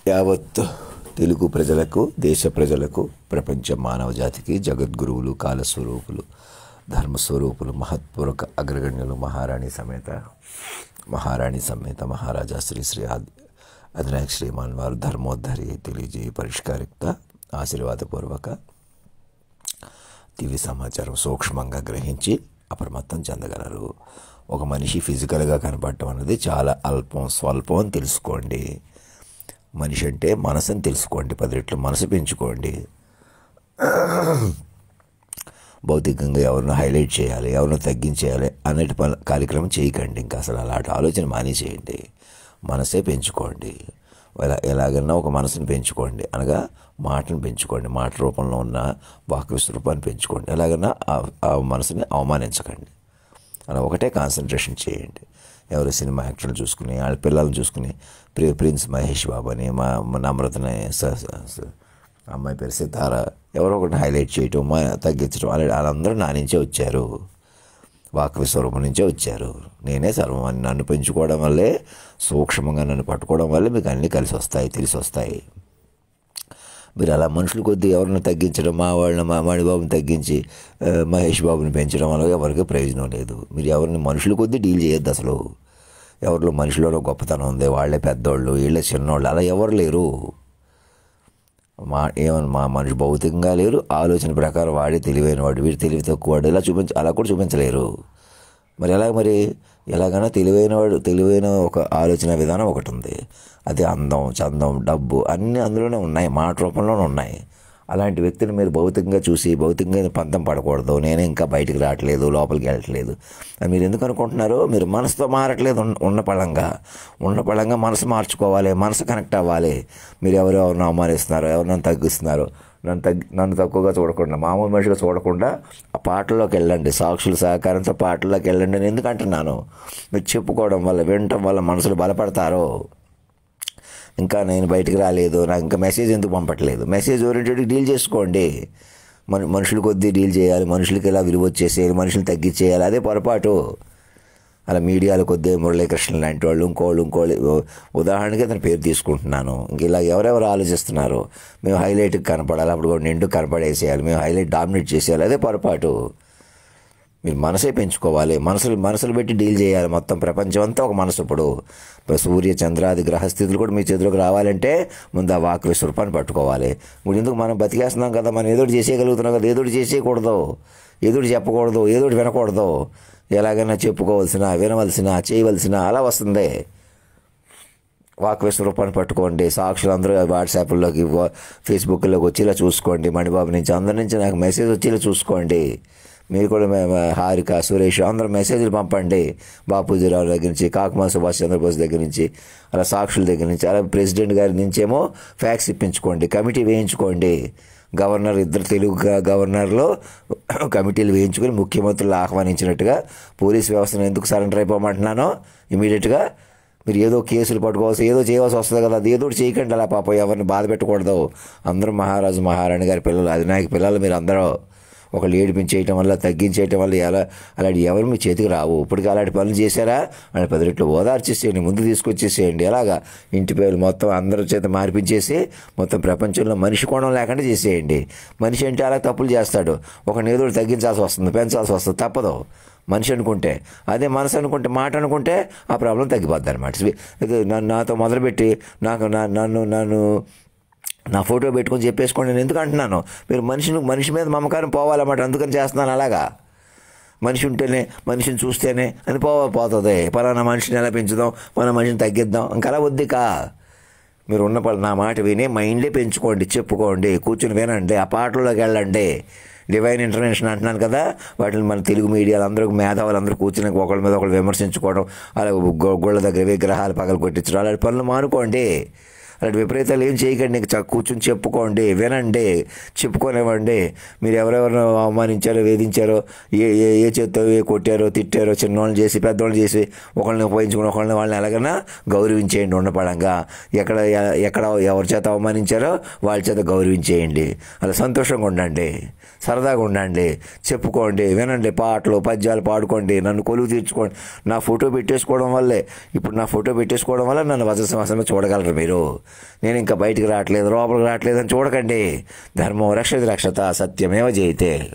యావత్ తెలుగు ప్రజలకు, దేశ ప్రజలకు, ప్రపంచ మానవ జాతికి జగద్గురువులు, కాలస్వరూపులు, ధర్మస్వరూపులు, మహత్పూర్వక అగ్రగణ్యులు, మహారాణి సమేత మహారాజా శ్రీ శ్రీ అధినాయక శ్రీమాన్ వారు ధర్మోద్ధరి తెలియజేయ పరిష్కారిత ఆశీర్వాదపూర్వక దివ్య సమాచారం సూక్ష్మంగా గ్రహించి అప్రమత్తం చెందగలరు. ఒక మనిషి ఫిజికల్గా కనపడటం అనేది చాలా స్వల్పం అని తెలుసుకోండి. మనిషి అంటే మనసుని తెలుసుకోండి, 10 రెట్లు మనసు పెంచుకోండి. భౌతికంగా ఎవరినో హైలైట్ చేయాలి, ఎవరినో తగ్గించేయాలి అన్నటి కార్యక్రమం చేయకండి. ఇంకా అసలు అలాంటి ఆలోచన మానేసేయండి. మనసే పెంచుకోండి. ఎలాగన్నా ఒక మనసుని పెంచుకోండి, అనగా మాటను పెంచుకోండి. మాట రూపంలో ఉన్న వాక్ విస్వరూపాన్ని పెంచుకోండి. ఎలాగన్నా ఆ మనసుని అవమానించకండి. అలా ఒకటే కాన్సన్ట్రేషన్ చేయండి. ఎవరు సినిమా యాక్టర్లు చూసుకుని, వాళ్ళ పిల్లల్ని చూసుకుని, ప్రిన్స్ మహేష్ బాబు అని, మా నమ్రతని, అమ్మాయి పేరు సితార, ఎవరో ఒకటి హైలైట్ చేయటం, తగ్గించడం, వాళ్ళందరూ నా నుంచే వచ్చారు, వాక్ విస్వరూపం నుంచే వచ్చారు. నేనే సర్వం అని నన్ను పెంచుకోవడం వల్లే, సూక్ష్మంగా నన్ను పట్టుకోవడం వల్లే మీకు అన్నీ కలిసి వస్తాయి, తెలిసి వస్తాయి. మీరు అలా మనుషులు కొద్దీ ఎవరిని తగ్గించడం, మా మణిబాబుని తగ్గించి మహేష్ బాబుని పెంచడం వల్ల ఎవరికి ప్రయోజనం లేదు. మీరు ఎవరిని మనుషుల కొద్దీ డీల్ చేయొద్దు. అసలు ఎవరిలో మనుషులలో గొప్పతనం ఉంది, వాళ్ళే పెద్దోళ్ళు, వీళ్ళే చిన్నోళ్ళు, అలా ఎవరు లేరు. మా మనిషి భౌతికంగా లేరు, ఆలోచన ప్రకారం వాడే తెలివైన వాడు, వీడు తెలివి తక్కువ వాడు, అలా కూడా చూపించలేరు. మరి ఎలాగైనా తెలివైన ఒక ఆలోచన విధానం ఒకటి ఉంది. అది అందం, చందం, డబ్బు అన్నీ అందులోనే ఉన్నాయి, మాట రూపంలోనే ఉన్నాయి. అలాంటి వ్యక్తిని మీరు భౌతికంగా చూసి భౌతికంగా పంతం పడకూడదు. నేనే ఇంకా బయటికి రావట్లేదు, లోపలికి వెళ్ళట్లేదు అని మీరు ఎందుకు అనుకుంటున్నారు? మీరు మనసుతో మారట్లేదు. ఉన్న పళంగా మనసు మార్చుకోవాలి, మనసు కనెక్ట్ అవ్వాలి. మీరు ఎవరినో అవమానిస్తున్నారు, ఎవరినైనా తగ్గిస్తున్నారు, నన్ను తక్కువగా చూడకుండా, మామూలు మనిషిగా చూడకుండా ఆ పాటల్లోకి వెళ్ళండి. సాక్షుల సహకారంతో పాటల్లోకి వెళ్ళండి. నేను ఎందుకు అంటున్నాను? మీరు చెప్పుకోవడం వల్ల, వినటం వల్ల మనసులు బలపడతారు. ఇంకా నేను బయటికి రాలేదు, నాకు ఇంకా మెసేజ్ ఎందుకు పంపట్లేదు? మెసేజ్ ఓరియంటెడ్ డీల్ చేసుకోండి. మనుషుల కొద్దీ డీల్ చేయాలి, మనుషులకి ఇలా విలువ వచ్చేసేయాలి, మనుషులు తగ్గించేయాలి, అదే పొరపాటు. అలా మీడియాల కొద్దీ మురళీకృష్ణ లాంటి వాళ్ళు, ఇంకోళ్ళు ఉదాహరణకి అతని పేరు తీసుకుంటున్నాను. ఇంక ఇలా ఎవరెవరు ఆలోచిస్తున్నారు, మేము హైలైట్కి కనపడాలి, అప్పుడు కూడా నిండు కనపడేసేయాలి, మేము హైలైట్ డామినేట్ చేసేయాలి, అదే పొరపాటు. మీరు మనసే పెంచుకోవాలి, మనసులు పెట్టి డీల్ చేయాలి. మొత్తం ప్రపంచం అంతా ఒక మనసు. ఇప్పుడు సూర్య చంద్రాది గ్రహస్థితులు కూడా మీ చేతిలోకి రావాలంటే ముందు ఆ వాక్ విస్వరూపాన్ని పట్టుకోవాలి. ఇప్పుడు ఎందుకు మనం బతికేస్తున్నాం కదా, మనం ఏదోటి చేసేయగలుగుతున్నాం కదా, ఏదోటి చేసేయకూడదు, ఏదోటి చెప్పకూడదు, ఏదోటి వినకూడదు. ఎలాగైనా చెప్పుకోవాల్సిన, వినవలసిన, చేయవలసిన అలా వస్తుంది. వాక్ విస్వరూపాన్ని పట్టుకోండి. సాక్షులు అందరూ వాట్సాప్లోకి, ఫేస్బుక్లోకి వచ్చేలా చూసుకోండి. మణిబాబు నుంచి, అందరి నుంచి నాకు మెసేజ్ వచ్చేలా చూసుకోండి. మీరు కూడా హారిక, సురేష్ అందరూ మెసేజ్లు పంపండి. బాపూజీరావు దగ్గర నుంచి, కాకుమాన్ సుభాష్ చంద్రబోస్ దగ్గర నుంచి, అలా సాక్షుల దగ్గర నుంచి, అలా ప్రెసిడెంట్ గారి నుంచేమో ఫ్యాక్స్ ఇప్పించుకోండి, కమిటీ వేయించుకోండి. గవర్నర్, ఇద్దరు తెలుగు గవర్నర్లు కమిటీలు వేయించుకొని ముఖ్యమంత్రులు ఆహ్వానించినట్టుగా పోలీస్ వ్యవస్థను ఎందుకు సరెండర్ అయిపోమంటున్నానో ఇమీడియట్గా. మీరు ఏదో కేసులు పట్టుకోవాల్సి, ఏదో చేయవలసి వస్తుంది కదా, అది ఏదో చేయకండి. అలా పాపం ఎవరిని బాధ పెట్టకూడదు. అందరూ మహారాజు మహారాణి గారి పిల్లలు, అధినాయక పిల్లలు. మీరు అందరూ ఒకళ్ళు ఏడిపించేయటం వల్ల, తగ్గించేయటం వల్ల అలాంటి ఎవరు మీ చేతికి రావు. ఇప్పటికీ అలాంటి పనులు చేశారా, అని 10 రెట్లు ఓదార్చేసేయండి, ముందు తీసుకొచ్చేసేయండి. అలాగా ఇంటి పేర్లు మొత్తం అందరి చేత మార్పించేసి మొత్తం ప్రపంచంలో మనిషి కోణం లేకుండా చేసేయండి. మనిషి అంటే అలా తప్పులు చేస్తాడు, ఒక ఏదో తగ్గించాల్సి వస్తుంది, పెంచాల్సి వస్తుంది, తప్పదు. మనిషి అనుకుంటే అదే, మనసు అనుకుంటే, మాట అనుకుంటే ఆ ప్రాబ్లం తగ్గిపోద్ది అనమాట. నాతో మొదలుపెట్టి నన్ను నా ఫోటో పెట్టుకొని చెప్పేసుకోండి. నేను ఎందుకు అంటున్నాను? మీరు మనిషి మీద మమకారం పోవాలన్నమాట, అందుకని చేస్తున్నాను. అలాగా మనిషి ఉంటేనే, మనిషిని చూస్తేనే అని పోతుంది. పలానా మనిషిని ఎలా పెంచుదాం, పలానా మనిషిని తగ్గిద్దాం, ఇంకలా వద్దికా. మీరు నా మాట విని మైండ్లే పెంచుకోండి, చెప్పుకోండి, కూర్చుని వినండి, ఆ పాటల్లోకి వెళ్ళండి. డివైన్ ఇంటర్వెన్షన్ అంటున్నాను కదా, వాటిని మన తెలుగు మీడియాలు అందరూ, మేధావులు అందరూ కూర్చుని ఒకళ్ళ మీద ఒకళ్ళు విమర్శించుకోవడం, అలా గుళ్ళ దగ్గర విగ్రహాలు పగలు కొట్టించడం, అలాంటి పనులు మానుకోండి. అలాంటి విపరీతాలు ఏం చేయకండి. కూర్చొని చెప్పుకోండి, వినండి, చెప్పుకోనివ్వండి. మీరు ఎవరెవరినో అవమానించారో, వేధించారో, ఏ చేత్తో కొట్టారో, తిట్టారో, చిన్నవాళ్ళని చేసి పెద్దవాళ్ళని చేసి ఒకళ్ళని ఉపయోగించుకుని వాళ్ళని ఎలాగైనా గౌరవించేయండి. ఉండపడంగా ఎక్కడ ఎవరి చేత అవమానించారో వాళ్ళ చేత గౌరవించేయండి. అలా సంతోషంగా ఉండండి, సరదాగా ఉండండి, చెప్పుకోండి, వినండి, పాటలు పద్యాలు పాడుకోండి, నన్ను కొలువు తీర్చుకోండి. నా ఫోటో పెట్టేసుకోవడం వల్ల నన్ను వజ్ర సింహాసనం చూడగలరు మీరు. నేను ఇంకా బయటికి రావట్లేదు లోపలికి రావట్లేదు అని చూడకండి. ధర్మం రక్షతి రక్షత సత్యమేవ జయతే.